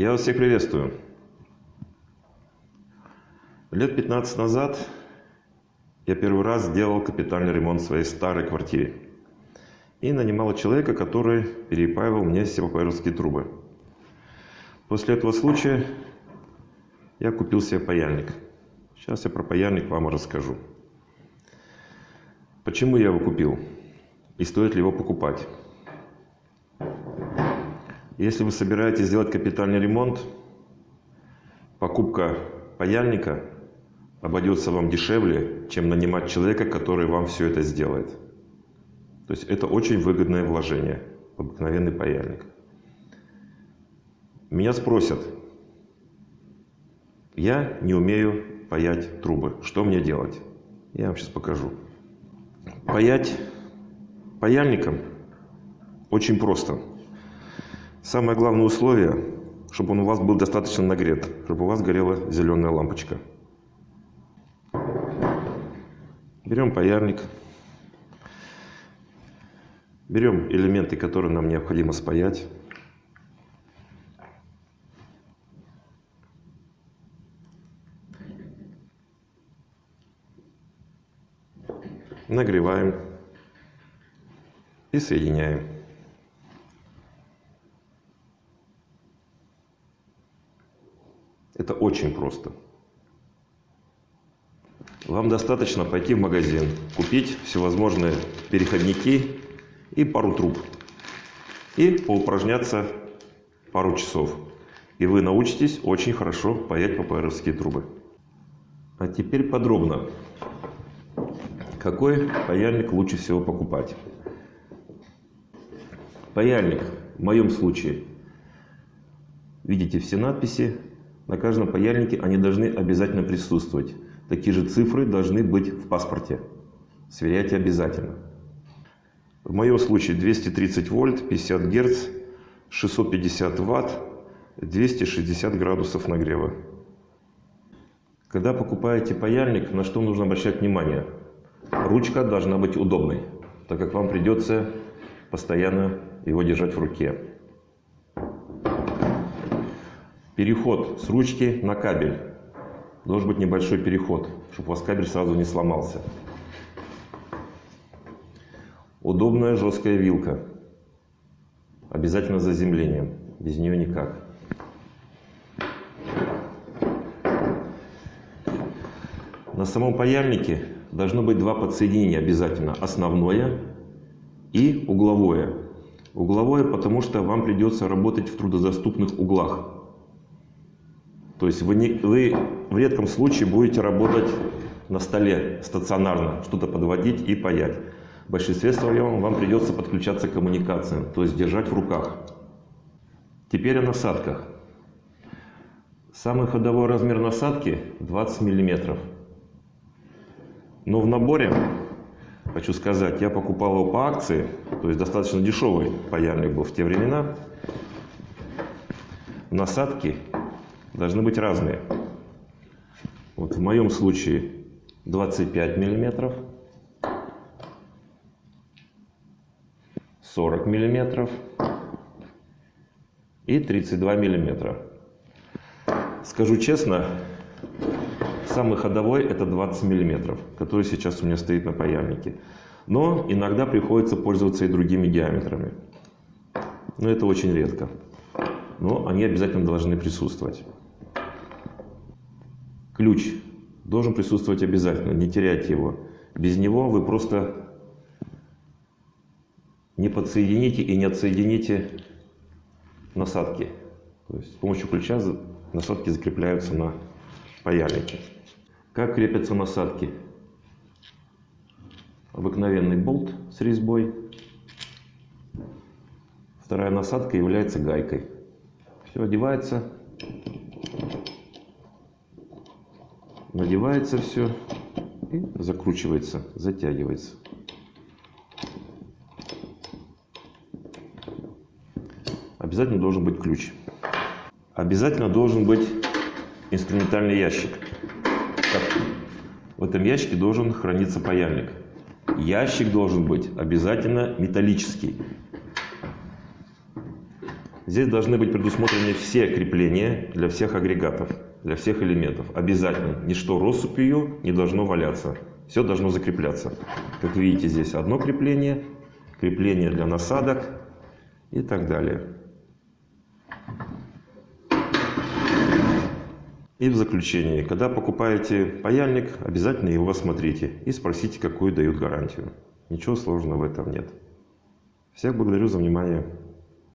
Я вас всех приветствую. Лет 15 назад я первый раз сделал капитальный ремонт в своей старой квартире. И нанимал человека, который перепаивал мне севопаировские трубы. После этого случая я купил себе паяльник. Сейчас я про паяльник вам и расскажу. Почему я его купил? И стоит ли его покупать? Если вы собираетесь сделать капитальный ремонт, покупка паяльника обойдется вам дешевле, чем нанимать человека, который вам все это сделает. То есть это очень выгодное вложение, обыкновенный паяльник. Меня спросят, я не умею паять трубы, что мне делать? Я вам сейчас покажу. Паять паяльником очень просто. Самое главное условие, чтобы он у вас был достаточно нагрет, чтобы у вас горела зеленая лампочка. Берем паяльник, берем элементы, которые нам необходимо спаять. Нагреваем и соединяем. Это очень просто. Вам достаточно пойти в магазин, купить всевозможные переходники и пару труб. И поупражняться пару часов. И вы научитесь очень хорошо паять ППРовские трубы. А теперь подробно. Какой паяльник лучше всего покупать? Паяльник, в моем случае, видите все надписи. На каждом паяльнике они должны обязательно присутствовать. Такие же цифры должны быть в паспорте. Сверяйте обязательно. В моем случае 230 вольт, 50 герц, 650 ватт, 260 градусов нагрева. Когда покупаете паяльник, на что нужно обращать внимание? Ручка должна быть удобной, так как вам придется постоянно его держать в руке. Переход с ручки на кабель. Должен быть небольшой переход, чтобы у вас кабель сразу не сломался. Удобная жесткая вилка. Обязательно с заземлением. Без нее никак. На самом паяльнике должно быть два подсоединения обязательно. Основное и угловое. Угловое, потому что вам придется работать в труднодоступных углах. То есть вы в редком случае будете работать на столе стационарно, что-то подводить и паять. В большинстве своем вам придется подключаться к коммуникациям, то есть держать в руках. Теперь о насадках. Самый ходовой размер насадки 20 мм. Но в наборе, хочу сказать, я покупал его по акции, то есть достаточно дешевый паяльник был в те времена. Насадки должны быть разные. Вот в моем случае 25 мм, 40 мм и 32 мм. Скажу честно, самый ходовой это 20 мм, который сейчас у меня стоит на паяльнике. Но иногда приходится пользоваться и другими диаметрами. Но это очень редко. Но они обязательно должны присутствовать. Ключ должен присутствовать обязательно, не теряйте его. Без него вы просто не подсоедините и не отсоедините насадки. То есть с помощью ключа насадки закрепляются на паяльнике. Как крепятся насадки? Обыкновенный болт с резьбой. Вторая насадка является гайкой. Все одевается. Надевается все и закручивается, затягивается. Обязательно должен быть ключ. Обязательно должен быть инструментальный ящик. В этом ящике должен храниться паяльник. Ящик должен быть обязательно металлический. Здесь должны быть предусмотрены все крепления для всех агрегатов, для всех элементов. Обязательно. Ничто россыпью не должно валяться. Все должно закрепляться. Как вы видите, здесь одно крепление, крепление для насадок и так далее. И в заключение, когда покупаете паяльник, обязательно его осмотрите и спросите, какую дают гарантию. Ничего сложного в этом нет. Всех благодарю за внимание.